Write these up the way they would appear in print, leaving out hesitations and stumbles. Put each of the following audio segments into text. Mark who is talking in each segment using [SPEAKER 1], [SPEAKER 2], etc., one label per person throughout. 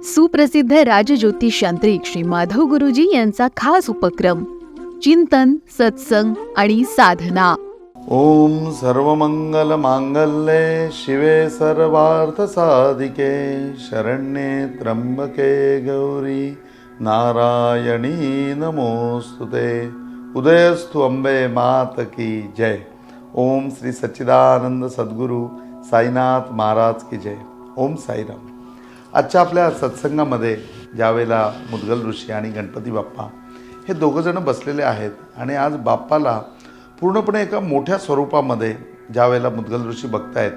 [SPEAKER 1] सुप्रसिद्ध राजज्योतिषांत्रिक श्री माधव गुरुजी यांचा खास उपक्रम चिंतन, सत्संग आणि साधना.
[SPEAKER 2] ओम सर्वमंगल मांगल्ये शिवे सर्वार्थ साधिके शरण्ये त्र्यंबके गौरी नारायणी नमोस्तुते. उदयस्तु अंबे मात की जय. ओम श्री सच्चिदानंद सद्गुरु साईनाथ महाराज की जय. ओम साईराम. आजच्या आपल्या सत्संगामध्ये ज्यावेळेला मुद्गल ऋषी आणि गणपती बाप्पा हे दोघंजण बसलेले आहेत आणि आज बाप्पाला पूर्णपणे एका मोठ्या स्वरूपामध्ये ज्यावेळेला मुद्गल ऋषी बघतायत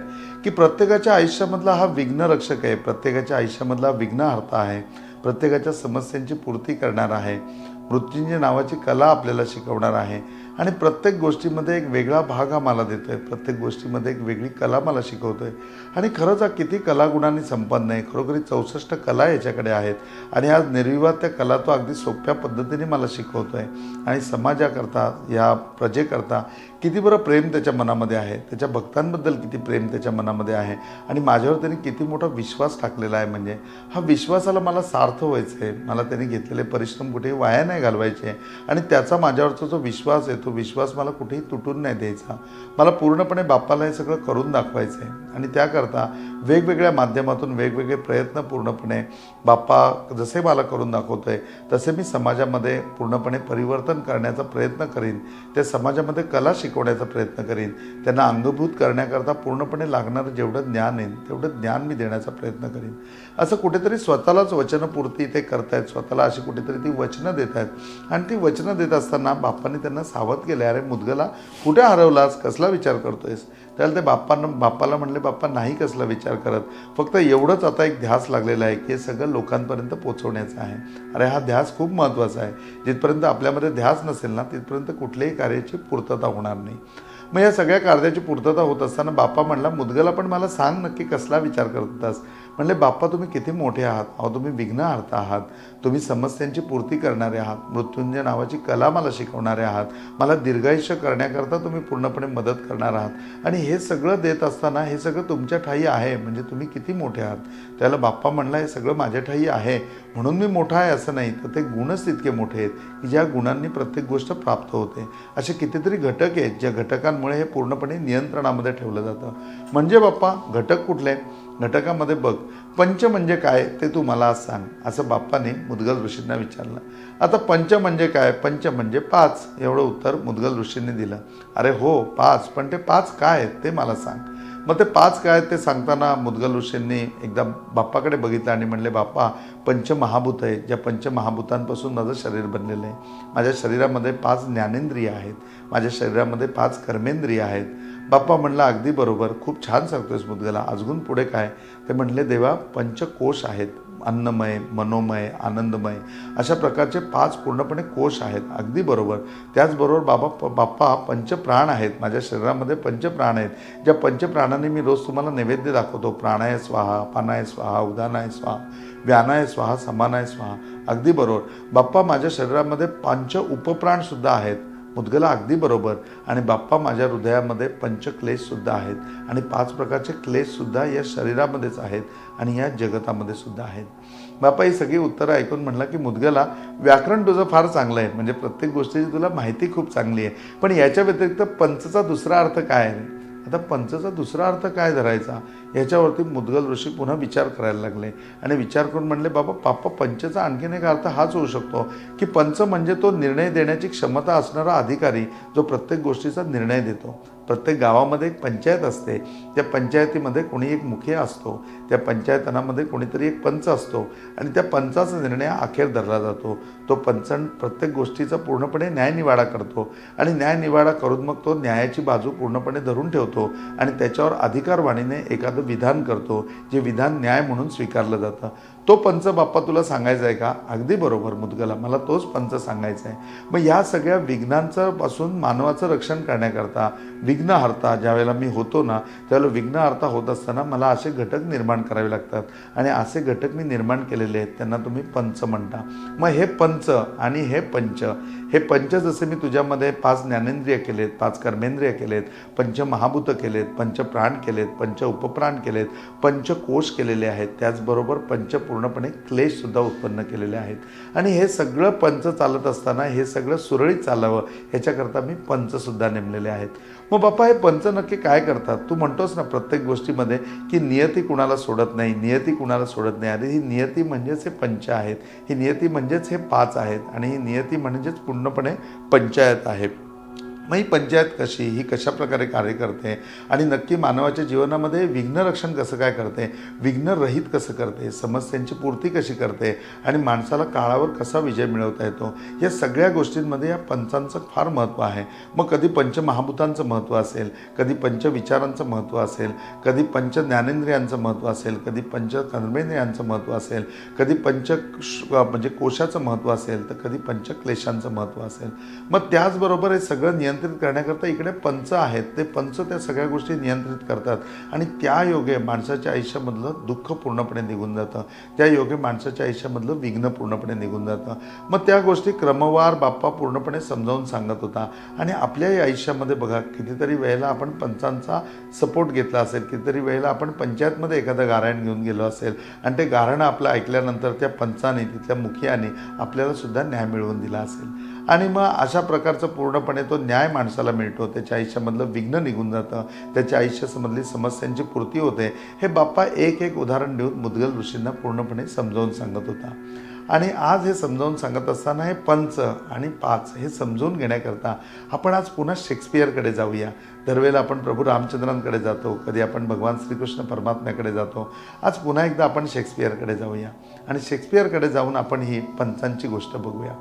[SPEAKER 2] की प्रत्येकाच्या आयुष्यामधला हा विघ्नरक्षक आहे, प्रत्येकाच्या आयुष्यामधला विघ्नहर्ता आहे, प्रत्येकाच्या समस्यांची पूर्ती करणार आहे, मृत्युंजय नावाची कला आपल्याला शिकवणार आहे आणि प्रत्येक गोष्टीमध्ये एक वेगळा भाग हा मला देतो आहे, प्रत्येक गोष्टीमध्ये एक वेगळी कला मला शिकवतो आहे. आणि खरंच हा किती कलागुणांनी संपन्न आहे. खरोखरी 64 कला याच्याकडे आहेत आणि आज निर्विवाद त्या कला तो अगदी सोप्या पद्धतीने मला शिकवतो आहे. आणि समाजाकरता, या प्रजेकरता किती बरं प्रेम त्याच्या मनामध्ये आहे, त्याच्या भक्तांबद्दल किती प्रेम त्याच्या मनामध्ये आहे आणि माझ्यावर त्यांनी किती मोठा विश्वास टाकलेला आहे. म्हणजे हा विश्वासाला मला सार्थ व्हायचं आहे, मला त्यांनी घेतलेले परिश्रम कुठेही वाया नाही घालवायचे आणि त्याचा माझ्यावरचा जो विश्वास आहे तो विश्वास मला कुठेही तुटून नाही द्यायचा. मला पूर्णपणे बाप्पाला हे सगळं करून दाखवायचं आहे आणि त्याकरता वेगवेगळ्या माध्यमातून वेगवेगळे प्रयत्न पूर्णपणे बाप्पा जसे मला करून दाखवतो आहे तसे मी समाजामध्ये पूर्णपणे परिवर्तन करण्याचा प्रयत्न करीन. त्या समाजामध्ये कला शिकवण्याचा प्रयत्न करीन. त्यांना अंगभूत करण्याकरता पूर्णपणे लागणारं जेवढं ज्ञान आहे तेवढं ज्ञान मी देण्याचा प्रयत्न करीन. असं कुठेतरी स्वतःलाच वचनपूर्ती ते करतायत, स्वतःला अशी कुठेतरी ती वचनं देत आहेत आणि ती वचनं देत असताना बाप्पाने त्यांना सावध केलं, अरे मुद्गला कुठे हरवलास, कसला विचार करतोयस. त्याला ते बाप्पाला म्हणले, बाप्पा नाही कसला विचार करत, फक्त एवढंच आता एक ध्यास लागलेला आहे की हे सगळं लोकांपर्यंत पोचवण्याचं आहे. अरे हा ध्यास खूप महत्त्वाचा आहे. जिथपर्यंत आपल्यामध्ये ध्यास नसेल ना तिथपर्यंत कुठल्याही कार्याची पूर्तता होणार नाही. मग या सगळ्या कार्याची पूर्तता होत असताना बाप्पा म्हणला, मुद्गला पण मला सांग नक्की कसला विचार करत होतास. म्हणले, बाप्पा तुम्ही किती मोठे आहात, अहो तुम्ही विघ्नहर्ता आहात, तुम्ही समस्यांची पूर्ती करणारे आहात, मृत्युंजय नावाची कला मला शिकवणारे आहात, मला दीर्घायुष्य करण्याकरता तुम्ही पूर्णपणे मदत करणार आहात आणि हे सगळं देत असताना हे सगळं तुमच्या ठायी आहे, म्हणजे तुम्ही किती मोठे आहात. त्याला बाप्पा म्हणला, हे सगळं माझ्या ठायी आहे म्हणून मी मोठा आहे असं नाही, तर ते गुणच तितके मोठे आहेत की ज्या गुणांनी प्रत्येक गोष्ट प्राप्त होते. असे कितीतरी घटक आहेत ज्या घटकांमुळे हे पूर्णपणे नियंत्रणामध्ये ठेवलं जातं. म्हणजे बाप्पा घटक कुठले, घटकामध्ये बघ, पंच म्हणजे काय ते तू मला आज सांग, असं बाप्पाने मुद्गल ऋषींना विचारलं. आता पंच म्हणजे काय, पंच म्हणजे 5 एवढं उत्तर मुद्गल ऋषींनी दिलं. अरे हो 5, पण ते 5 काय आहेत ते मला सांग. मग ते 5 काय आहेत ते सांगताना मुद्गल ऋषींनी एकदा बाप्पाकडे बघितलं आणि म्हणले, बाप्पा पंचमहाभूत आहे, ज्या पंचमहाभूतांपासून माझं शरीर बनलेलं आहे. माझ्या शरीरामध्ये 5 ज्ञानेंद्रिय आहेत, माझ्या शरीरामध्ये 5 कर्मेंद्रिय आहेत. बाप्पा म्हणला, अगदी बरोबर, खूप छान सांगतोयस मुद्गला, अजून पुढे काय. ते म्हणले, देवा पंचकोश आहेत, अन्नमय, मनोमय, आनंदमय, अशा प्रकारचे 5 पूर्णपणे कोश आहेत. अगदी बरोबर. त्याचबरोबर बाप्पा पंचप्राण आहेत, माझ्या शरीरामध्ये पंचप्राण आहेत, ज्या पंचप्राणांनी मी रोज तुम्हाला नैवेद्य दाखवतो. प्राणाय स्वाहा, पानाय स्वाहा, उदानाय स्वाहा, व्यानाय स्वाहा, समानाय स्वाहा. अगदी बरोबर. बाप्पा माझ्या शरीरामध्ये 5 उपप्राणसुद्धा आहेत. मुद्गला, अगदी बरोबर. आणि बाप्पा माझ्या हृदयामध्ये पंचक्लेशसुद्धा आहेत आणि 5 प्रकारचे क्लेशसुद्धा या शरीरामध्येच आहेत आणि या जगतामध्ये सुद्धा आहेत. बाप्पा ही सगळी उत्तरं ऐकून म्हणला की मुद्गला, व्याकरण तुझं फार चांगलं आहे, म्हणजे प्रत्येक गोष्टीची तुला माहिती खूप चांगली आहे, पण याच्या व्यतिरिक्त पंचचा दुसरा अर्थ काय आहे. आता पंचचा दुसरा अर्थ काय धरायचा याच्यावरती मुद्गल ऋषी पुन्हा विचार करायला लागले आणि विचार करून म्हणले, बाप्पा पंचचा आणखीन एक अर्थ हाच होऊ शकतो की पंच म्हणजे तो निर्णय देण्याची क्षमता असणारा अधिकारी जो प्रत्येक गोष्टीचा निर्णय देतो. प्रत्येक गावामध्ये एक पंचायत असते, त्या पंचायतीमध्ये कोणी एक मुखिया असतो, त्या पंचायतनामध्ये कोणीतरी एक पंच असतो आणि त्या पंचाचा निर्णय अखेर धरला जातो. तो पंच प्रत्येक गोष्टीचा पूर्णपणे न्यायनिवाडा करतो आणि न्यायनिवाडा करून मग तो न्यायाची बाजू पूर्णपणे धरून ठेवतो आणि त्याच्यावर अधिकारवाणीने एखादं विधान करतो, जे विधान न्याय म्हणून स्वीकारलं जातं. तो पंच बाप्पा तुला सांगायचा आहे का. अगदी बरोबर मुद्गला, मला तोच पंच सांगायचा आहे. मग या सगळ्या विघ्नांचं पासून मानवाचं रक्षण करण्याकरता, विघ्नहर्ता ज्यावेळेला मी होतो ना, त्यावेळेला विघ्नहर्ता होत असताना मला असे घटक निर्माण करावे लागतात आणि असे घटक मी निर्माण केलेले आहेत, त्यांना तुम्ही पंच म्हणता. मग हे पंच आणि हे पंच, हे पंच जसे मी तुझ्यामध्ये 5 ज्ञानेंद्रिय केलेत, 5 कर्मेंद्रिय केलेत, पंचमहाभूत केलेत, पंचप्राण केलेत, पंच उपप्राण केलेत, पंचकोश केलेले आहेत, त्याचबरोबर पंच पूर्णपणे क्लेशसुद्धा उत्पन्न केलेले आहेत आणि हे सगळं पंच चालत असताना हे सगळं सुरळीत चालावं ह्याच्याकरता मी पंचसुद्धा नेमलेले आहेत. मग बाप्पा हे पंच नक्की काय करतात? तू म्हणतोस ना प्रत्येक गोष्टीमध्ये की नियती कुणाला सोडत नाही, नियती कुणाला सोडत नाही. अरे ही नियती म्हणजेच हे पंच आहेत, ही नियती म्हणजेच हे 5 आहेत आणि ही नियती म्हणजेच पूर्णपणे पंचायत आहे. मग ही पंचायत कशी, ही कशा प्रकारे कार्य करते आणि नक्की मानवाच्या जीवनामध्ये विघ्नरक्षण कसं काय करते, विघ्नरहित कसं करते, समस्यांची पूर्ती कशी करते आणि माणसाला काळावर कसा विजय मिळवता येतो, या सगळ्या गोष्टींमध्ये या पंचांचं फार महत्त्व आहे. मग कधी पंचमहाभूतांचं महत्त्व असेल, कधी पंचविचारांचं महत्त्व असेल, कधी पंच ज्ञानेंद्रियांचं महत्त्व असेल, कधी पंच कर्मेंद्रियांचं महत्त्व असेल, कधी म्हणजे कोशाचं महत्त्व असेल, तर कधी पंचक्लेशांचं महत्त्व असेल. मग त्याचबरोबर हे सगळं नियंत्रित करण्याकरता इकडे पंच आहेत, ते पंच त्या सगळ्या गोष्टी नियंत्रित करतात आणि त्या योगे माणसाच्या आयुष्यामधलं दुःख पूर्णपणे निघून जातं, त्या योगे माणसाच्या आयुष्यामधलं विघ्न पूर्णपणे निघून जातं. मग त्या गोष्टी क्रमवार बाप्पा पूर्णपणे समजावून सांगत होता आणि आपल्याही आयुष्यामध्ये बघा कितीतरी वेळेला आपण पंचांचा सपोर्ट घेतला असेल, कितीतरी वेळेला आपण पंचायतमध्ये एखादं गारायण घेऊन गेलो असेल आणि ते गारणं आपलं ऐकल्यानंतर त्या पंचाने, तिथल्या मुखियाने आपल्याला सुद्धा न्याय मिळवून दिला असेल आणि मग अशा प्रकारचं पूर्णपणे तो न्याय माणसाला मिळतो, त्याच्या आयुष्यामधलं विघ्न निघून जातं, त्याच्या आयुष्यामधली समस्यांची पूर्ती होते. हे बाप्पा एक एक उदाहरण देऊन मुद्गल ऋषींना पूर्णपणे समजावून सांगत होता आणि आज हे समजावून सांगत असताना हे पंच आणि 5 हे समजून घेण्याकरता आपण आज पुन्हा शेक्सपियरकडे जाऊया. दरवेळेला आपण प्रभू रामचंद्रांकडे जातो, कधी आपण भगवान श्रीकृष्ण परमात्म्याकडे जातो. आज पुन्हा एकदा आपण शेक्सपियरकडे जाऊया आणि शेक्सपियरकडे जाऊन आपण ही पंचांची गोष्ट बघूया.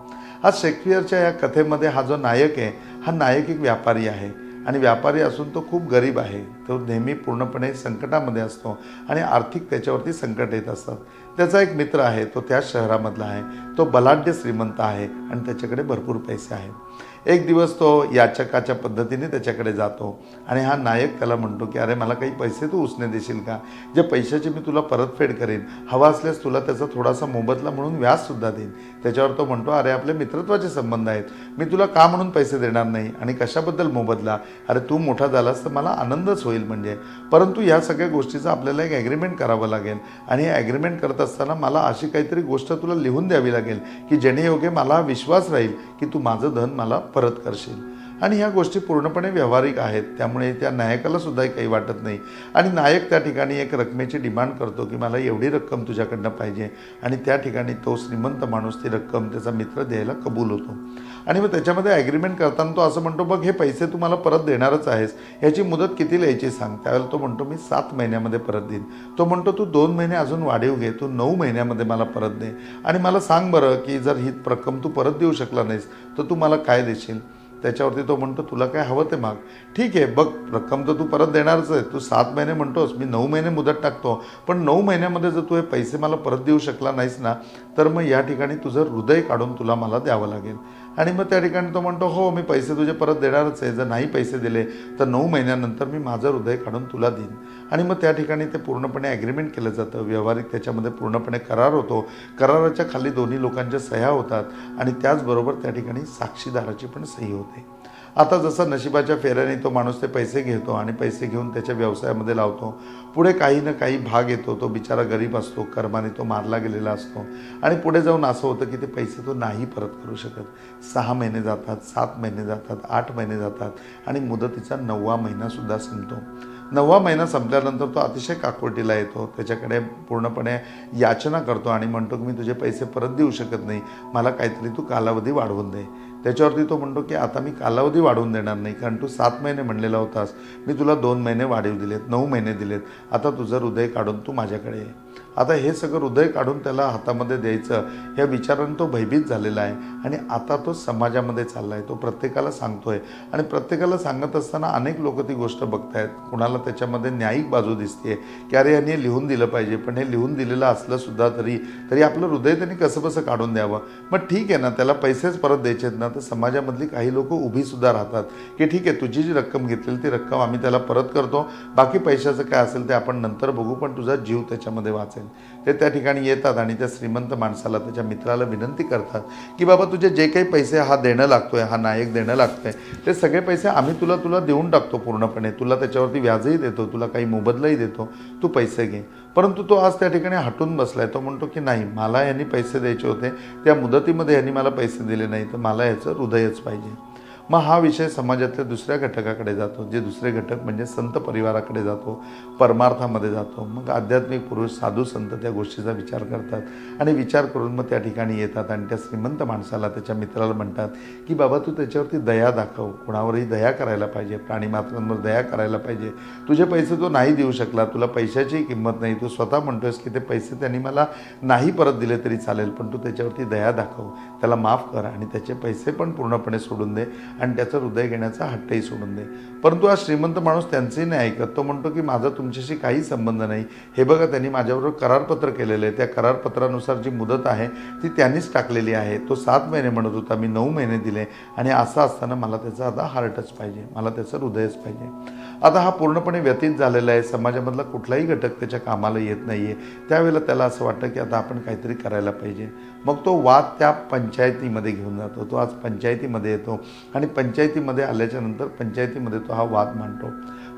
[SPEAKER 2] आज शेक्सपियरच्या या कथेमध्ये हा जो नायक आहे, हा नायक एक व्यापारी आहे आणि व्यापारी असून तो खूप गरीब आहे. तो नेहमी पूर्णपणे संकटामध्ये असतो आणि आर्थिक त्याच्यावरती संकट येत असतात. त्याचा एक मित्र आहे, तो त्याच शहरामधला आहे, तो बलाढ्य श्रीमंत आहे आणि त्याच्याकडे भरपूर पैसे आहेत. एक दिवस तो याचकाच्या पद्धतीने त्याच्याकडे जातो आणि हा नायक त्याला म्हणतो की अरे मला काही पैसे तू उसने देशील का, जे पैशाची मी तुला परतफेड करेन, हवा असल्यास तुला त्याचा थोडासा मोबदला म्हणून व्याजसुद्धा देईन. त्याच्यावर तो म्हणतो अरे आपले मित्रत्वाचे संबंध आहेत, मी तुला का म्हणून पैसे देणार नाही आणि कशाबद्दल मोबदला, अरे तू मोठा झालास तर मला आनंदच होईल म्हणजे, परंतु या सगळ्या गोष्टीचं आपल्याला एक ॲग्रीमेंट करावं लागेल आणि हे ॲग्रीमेंट करत असताना मला अशी काहीतरी गोष्ट तुला लिहून द्यावी लागेल की जेणे योगे मला विश्वास राहील की तू माझं धन मला परत करशील. आणि ह्या गोष्टी पूर्णपणे व्यावहारिक आहेत, त्यामुळे त्या नायकाला सुद्धा काही वाटत नाही आणि नायक त्या ठिकाणी एक रकमेची डिमांड करतो की मला एवढी रक्कम तुझ्याकडनं पाहिजे आणि त्या ठिकाणी तो श्रीमंत माणूस ती रक्कम त्याचा मित्र द्यायला कबूल होतो आणि मग त्याच्यामध्ये ॲग्रीमेंट करताना तो असं म्हणतो बघ हे पैसे तू मला परत देणारच आहेस, ह्याची मुदत किती लिहायची सांग. त्यावेळेला तो म्हणतो मी 7 महिन्यामध्ये परत देईन. तो म्हणतो तू 2 महिने अजून वाढीव घे, तू 9 महिन्यामध्ये मला परत दे आणि मला सांग बरं की जर ही रक्कम तू परत देऊ शकला नाहीस तर तू मला काय देशील. त्याच्यावरती तो म्हणतो तुला काय हवं ते माग. ठीक आहे बघ रक्कम तर तू परत देणारच आहे, तू 7 महिने म्हणतोस, मी 9 महिने मुदत टाकतो, पण 9 महिन्यामध्ये जर तू हे पैसे मला परत देऊ शकला नाहीस ना तर मग या ठिकाणी तुझं हृदय काढून तुला मला द्यावं लागेल. आणि मग त्या ठिकाणी तो म्हणतो हो मी पैसे तुझे परत देणारच आहे, जर नाही पैसे दिले तर 9 महिन्यानंतर मी माझं हृदय काढून तुला देईन. आणि मग त्या ठिकाणी ते पूर्णपणे ॲग्रीमेंट केलं जातं, व्यावहारिक त्याच्यामध्ये पूर्णपणे करार होतो. कराराच्या खाली दोन्ही लोकांच्या सह्या होतात आणि त्याचबरोबर त्या ठिकाणी साक्षीदाराची पण सही होते. आता जसं नशिबाच्या फेऱ्याने तो माणूस ते पैसे घेतो आणि पैसे घेऊन त्याच्या व्यवसायामध्ये लावतो. पुढे काही ना काही भाग येतो, तो बिचारा गरीब असतो, कर्माने तो मारला गेलेला असतो आणि पुढे जाऊन असं होतं की ते पैसे तो नाही परत करू शकत. 6 महिने जातात, 7 महिने जातात, 8 महिने जातात आणि मुदतीचा 9वा महिनासुद्धा संपतो. 9वा महिना संपल्यानंतर तो अतिशय काकुळतीला येतो, त्याच्याकडे पूर्णपणे याचना करतो आणि म्हणतो की मी तुझे पैसे परत देऊ शकत नाही, मला काहीतरी तू कालावधी वाढवून दे. त्याच्यावरती तो म्हणतो की आता मी कालावधी वाढवून देणार नाही, कारण तू 7 महिने म्हणलेला होतास, मी तुला 2 महिने वाढीव दिलेत, 9 महिने दिलेत, आता तुझं हृदय काढून तू माझ्याकडे ये. आता हे सगळं हृदय काढून त्याला हातामध्ये द्यायचं या विचाराने तो भयभीत झालेला आहे आणि आता तो समाजामध्ये चालला आहे, तो प्रत्येकाला सांगतोय आणि प्रत्येकाला सांगत असताना अनेक लोक ती गोष्ट बघतायत. कुणाला त्याच्यामध्ये न्यायिक बाजू दिसते की अरे यांनी लिहून दिलं पाहिजे, पण हे लिहून दिलेलं असलं सुद्धा तरी आपलं हृदय त्यांनी कसं बसं काढून द्यावं. मग ठीक आहे ना, त्याला पैसेच परत द्यायचे आहेत ना, तर समाजामधली काही लोक उभी सुद्धा राहतात की ठीक आहे, तुझी जी रक्कम घेतलेली ती रक्कम आम्ही त्याला परत करतो, बाकी पैशाचं काय असेल ते आपण नंतर बघू, पण तुझा जीव त्याच्यामध्ये वाचेल. ते त्या ठिकाणी येतात आणि त्या श्रीमंत माणसाला, त्याच्या मित्राला विनंती करतात की बाबा तुझे जे काही पैसे हा देणं लागतोय, हा नायक देणं लागतोय, ते सगळे पैसे आम्ही तुला देऊन टाकतो पूर्णपणे, तुला त्याच्यावरती व्याजही देतो, तुला काही मोबदलाही देतो, तू पैसे घे. परंतु तो आज त्या ठिकाणी हटून बसलाय. तो म्हणतो की नाही, मला यांनी पैसे द्यायचे होते, त्या मुदतीमध्ये यांनी मला पैसे दिले नाही, तर मला याचं हृदयच पाहिजे. मग हा विषय समाजातल्या दुसऱ्या घटकाकडे जातो, जे दुसरे घटक म्हणजे संत परिवाराकडे जातो, परमार्थामध्ये जातो. मग आध्यात्मिक पुरुष साधू संत त्या गोष्टीचा विचार करतात आणि विचार करून मग त्या ठिकाणी येतात आणि त्या श्रीमंत माणसाला, त्याच्या मित्राला म्हणतात की बाबा तू त्याच्यावरती दया दाखव, कोणावरही दया करायला पाहिजे, प्राणीमात्रांवर दया करायला पाहिजे. तुझे पैसे तो नाही देऊ शकला, तुला पैशाचीही किंमत नाही, तू स्वतः म्हणतोयस की ते पैसे त्यांनी मला नाही परत दिले तरी चालेल, पण तू त्याच्यावरती दया दाखव, त्याला माफ कर आणि त्याचे पैसे पण पूर्णपणे सोडून दे आणि त्याचं हृदय घेण्याचा हट्टही सोडून दे. परंतु हा श्रीमंत माणूस त्यांचंही नाही ऐकत. तो म्हणतो की माझा तुमच्याशी काही संबंध नाही, हे बघा त्यांनी माझ्याबरोबर करारपत्र केलेलं आहे, त्या करारपत्रानुसार जी मुदत आहे ती त्यांनीच टाकलेली आहे. तो 7 महिने म्हणत होता, मी 9 महिने दिले आणि असं असताना मला त्याचा आता हार्टच पाहिजे, मला त्याचं हृदयच पाहिजे. आता हा पूर्णपणे व्यतीत झालेला आहे, समाजामधला कुठलाही घटक त्याच्या कामाला येत नाही आहे. त्यावेळेला त्याला असं वाटतं की आता आपण काहीतरी करायला पाहिजे. मग तो वाद त्या पंचायतीमध्ये घेऊन जातो. तो आज पंचायतीमध्ये येतो आणि पंचायतीमध्ये आल्याच्या नंतर पंचायतीमध्ये तो हा वाद मांडतो.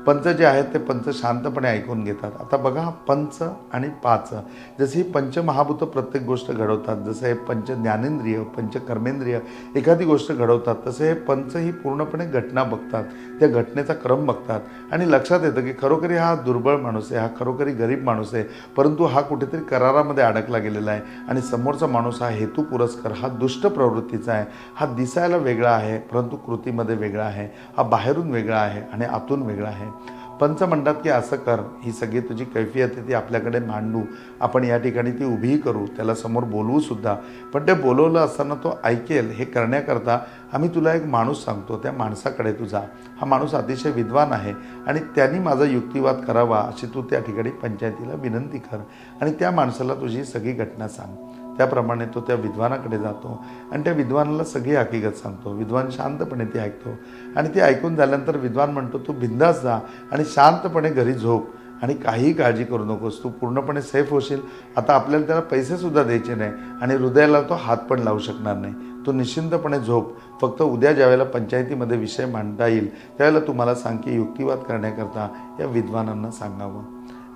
[SPEAKER 2] पंच जे आहेत ते पंच शांतपणे ऐकून घेतात. आता बघा, पंच आणि पाच, जसे ही पंचमहाभूत प्रत्येक गोष्ट घडवतात, जसं हे पंच ज्ञानेंद्रिय, पंच कर्मेंद्रिय एखादी गोष्ट घडवतात, तसे हे पंच ही पूर्णपणे घटना बघतात, त्या घटनेचा क्रम बघतात आणि लक्षात येतं की खरोखरी हा दुर्बळ माणूस आहे, हा खरोखरी गरीब माणूस आहे, परंतु हा कुठेतरी करारामध्ये अडकला गेलेला आहे आणि समोरचा माणूस हा हेतू पुरस्कर, हा दुष्ट प्रवृत्तीचा आहे, हा दिसायला वेगळा आहे परंतु कृतीमध्ये वेगळा आहे, हा बाहेरून वेगळा आहे आणि आतून वेगळा आहे. पंच म्हणतात की असं कर, ही सगळी तुझी कैफियत आहे ती आपल्याकडे मांडू, आपण या ठिकाणी ती उभीही करू, त्याला समोर बोलवू सुद्धा, पण ते बोलवलं असताना तो ऐकेल हे करण्याकरता आम्ही तुला एक माणूस सांगतो, त्या माणसाकडे तू जा, हा माणूस अतिशय विद्वान आहे आणि त्यांनी माझा युक्तिवाद करावा अशी तू त्या ठिकाणी पंचायतीला विनंती कर आणि त्या माणसाला तुझी सगळी घटना सांग. त्याप्रमाणे तो त्या विद्वानाकडे जातो आणि त्या विद्वानाला सगळी हकीकत सांगतो. विद्वान शांतपणे ती ऐकतो आणि ते ऐकून झाल्यानंतर विद्वान म्हणतो तू बिंदास जा आणि शांतपणे घरी झोप आणि काहीही काळजी करू नकोस, तू पूर्णपणे सेफ होशील. आता आपल्याला त्याला पैसेसुद्धा द्यायचे नाही आणि हृदयाला तो हात पण लावू शकणार नाही. तू निश्चिंतपणे झोप, फक्त उद्या ज्यावेळेला पंचायतीमध्ये विषय मांडता येईल त्यावेळेला तुम्हाला सांग की युक्तिवाद करण्याकरता या विद्वानांना सांगावं.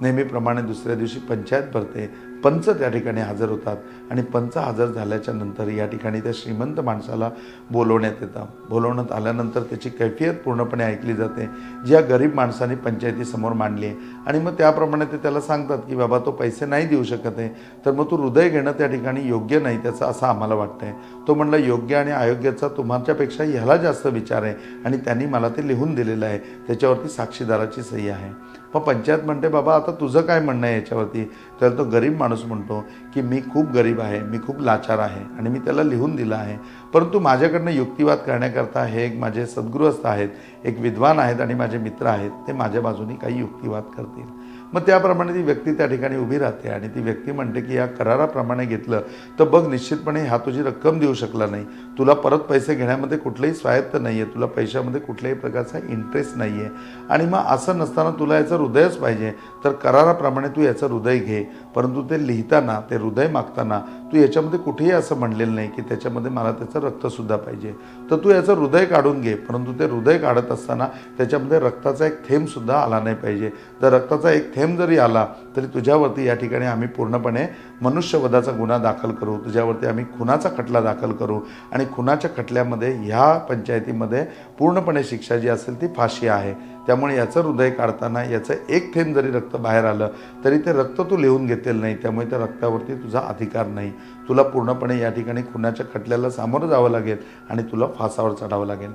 [SPEAKER 2] नेहमीप्रमाणे दुसऱ्या दिवशी पंचायत भरते, पंच त्या ठिकाणी हजर होतात आणि पंच हजर झाल्याच्या नंतर या ठिकाणी त्या श्रीमंत माणसाला बोलवण्यात येतं. बोलवण्यात आल्यानंतर त्याची कैफियत पूर्णपणे ऐकली जाते, जी या गरीब माणसाने पंचायतीसमोर मांडली आहे आणि मग त्याप्रमाणे ते त्याला सांगतात की बाबा तो पैसे नाही देऊ शकत आहे, तर मग तू हृदय घेणं त्या ठिकाणी योग्य नाही त्याचं, असं आम्हाला वाटतं आहे. तो म्हणला योग्य आणि अयोग्याचा तुमच्यापेक्षा ह्याला जास्त विचार आहे आणि त्यांनी मला ते लिहून दिलेलं आहे, त्याच्यावरती साक्षीदाराची सही आहे. मग पंचायत म्हणते बाबा आता तुझं काय म्हणणं आहे याच्यावरती? तर तो गरीब माणूस म्हणतो की मी खूप गरीब आहे, मी खूप लाचार आहे आणि मी त्याला लिहून दिलं आहे, परंतु माझ्याकडनं युक्तिवाद करण्याकरता हे एक माझे सद्गृहस्थ आहेत, एक विद्वान आहेत आणि माझे मित्र आहेत, ते माझ्या बाजूने काही युक्तिवाद करतील. मग त्याप्रमाणे ती व्यक्ती त्या ठिकाणी उभी राहते आणि ती व्यक्ती म्हणते की या कराराप्रमाणे घेतलं तर बघ निश्चितपणे हा तुझी रक्कम देऊ शकला नाही, तुला परत पैसे घेण्यामध्ये कुठलंही स्वायत्त नाही आहे, तुला पैशामध्ये कुठल्याही प्रकारचा इंटरेस्ट नाही आहे आणि मग असं नसताना तुला याचं हृदयच पाहिजे, तर कराराप्रमाणे तू याचं हृदय घे. परंतु ते लिहिताना, ते हृदय मागताना तू याच्यामध्ये कुठेही असं म्हणलेलं नाही की त्याच्यामध्ये मला त्याचं रक्तसुद्धा पाहिजे, तर तू याचं हृदय काढून घे, परंतु ते हृदय काढत असताना त्याच्यामध्ये रक्ताचा एक थेंबसुद्धा आला नाही पाहिजे. तर रक्ताचा एक थेंब जरी आला तरी तुझ्यावरती या ठिकाणी आम्ही पूर्णपणे मनुष्यवधाचा गुन्हा दाखल करू, तुझ्यावरती आम्ही खुनाचा खटला दाखल करू आणि खुनाच्या खटल्यामध्ये ह्या पंचायतीमध्ये पूर्णपणे शिक्षा जी असेल ती फाशी आहे. त्यामुळे याचं हृदय काढताना याचं एक थेंब जरी रक्त बाहेर आलं तरी ते रक्त तू लिहून घेतलेलं नाही, त्यामुळे त्या रक्तावरती तुझा अधिकार नाही. तुला पूर्णपणे या ठिकाणी खुनाच्या खटल्याला सामोरं जावं लागेल आणि तुला फासावर चढावं लागेल.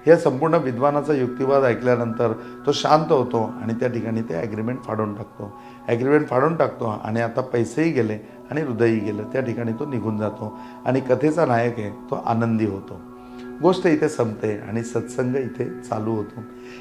[SPEAKER 2] या संपूर्ण विद्वानाचा युक्तिवाद ऐकल्यानंतर तो शांत होतो आणि त्या ठिकाणी ते ॲग्रीमेंट फाडून टाकतो आणि आता पैसेही गेले आणि हृदयही गेलं. त्या ठिकाणी तो निघून जातो आणि कथेचा नायक आहे तो आनंदी होतो. गोष्ट इथे संपते आणि सत्संग इथे चालू होतो.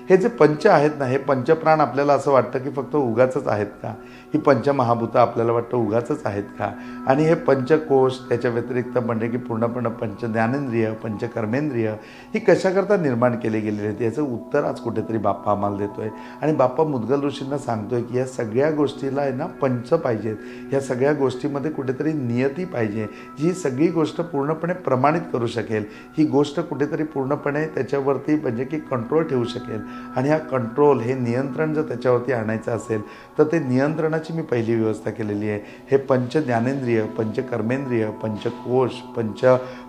[SPEAKER 2] हे जे पंच आहेत ना, हे पंचप्राण आपल्याला असं वाटतं की फक्त उगाचच आहेत का? ही पंचमहाभूतं आपल्याला वाटतं उगाचच आहेत का? आणि हे पंचकोश त्याच्या व्यतिरिक्त म्हणजे की पूर्णपणे पंच ज्ञानेंद्रिय, पंचकर्मेंद्रिय ही कशाकरता निर्माण केले गेलेले आहेत याचं उत्तर आज कुठेतरी बाप्पा आम्हाला देतोय. आणि बाप्पा मुद्गल ऋषींना सांगतोय की या सगळ्या गोष्टीला आहे ना पंच पाहिजेत. या सगळ्या गोष्टीमध्ये कुठेतरी नियती पाहिजे, जी सगळी गोष्ट पूर्णपणे प्रमाणित करू शकेल. ही गोष्ट कुठेतरी पूर्णपणे त्याच्यावरती म्हणजे की कंट्रोल ठेवू शकेल. आणि हा कंट्रोल, हे नियंत्रण जर त्याच्यावरती आणायचं असेल तर ते नियंत्रणाची मी पहिली व्यवस्था केलेली आहे. हे पंच ज्ञानेंद्रिय, पंचकर्मेंद्रिय, पंचकोश, पंच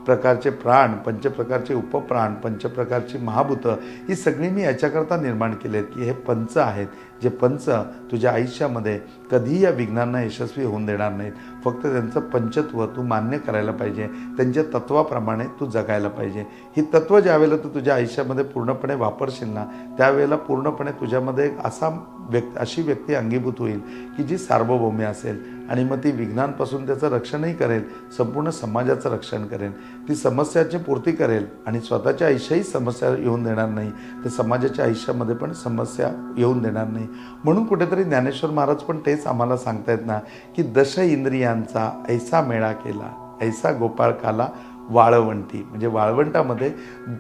[SPEAKER 2] प्रकारचे प्राण, पंच प्रकारचे उपप्राण, पंच प्रकारची महाभूतं ही सगळी मी याच्याकरता निर्माण केली आहेत की हे पंच आहेत, जे पंच तुझ्या आयुष्यामध्ये कधीही या विघ्नांना यशस्वी होऊन देणार नाहीत. फक्त त्यांचं पंचत्व तू मान्य करायला पाहिजे, त्यांच्या तत्वाप्रमाणे तू जगायला पाहिजे. ही तत्त्व ज्यावेळेला तू तुझ्या आयुष्यामध्ये पूर्णपणे वापरशील ना, त्यावेळेला पूर्णपणे तुझ्यामध्ये एक अशी व्यक्ती अंगीभूत होईल की जी सार्वभौमी असेल आणि मग ती विघ्नांपासून त्याचं रक्षणही करेल, संपूर्ण समाजाचं रक्षण करेल, ती समस्याची पूर्ती करेल आणि स्वतःच्या आयुष्याही समस्या येऊन देणार नाही, तर समाजाच्या आयुष्यामध्ये पण समस्या येऊन देणार नाही. म्हणून कुठेतरी ज्ञानेश्वर महाराज पण तेच आम्हाला सांगतायत ना की दश इंद्रियांचा ऐसा मेळा केला, ऐसा गोपाळ काला वाळवंटी. म्हणजे वाळवंटामध्ये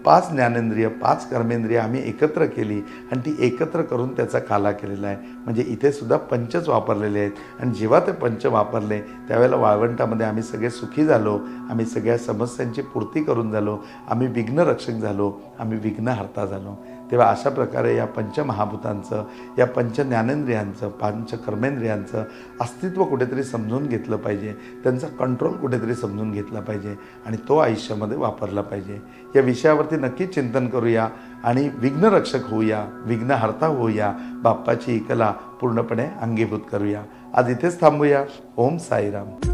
[SPEAKER 2] 5 ज्ञानेंद्रिय, 5 कर्मेंद्रिय आम्ही एकत्र केली आणि ती एकत्र करून त्याचा काला केलेला आहे. म्हणजे इथे सुद्धा पंचच वापरलेले आहेत आणि जेव्हा ते पंच वापरले त्यावेळेला वाळवंटामध्ये आम्ही सगळे सुखी झालो, आम्ही सगळ्या समस्यांची पूर्ती करून झालो, आम्ही विघ्नरक्षक झालो, आम्ही विघ्नहर्ता झालो. तेव्हा अशा प्रकारे या पंचमहाभूतांचं, या पंच ज्ञानेंद्रियांचं, पंचकर्मेंद्रियांचं अस्तित्व कुठेतरी समजून घेतलं पाहिजे, त्यांचा कंट्रोल कुठेतरी समजून घेतला पाहिजे आणि तो आयुष्यामध्ये वापरला पाहिजे. या विषयावरती नक्की चिंतन करूया आणि विघ्नरक्षक होऊया, विघ्नहर्ता होऊया, बाप्पाची कला पूर्णपणे अंगीभूत करूया. आज इथेच थांबूया. ओम साईराम.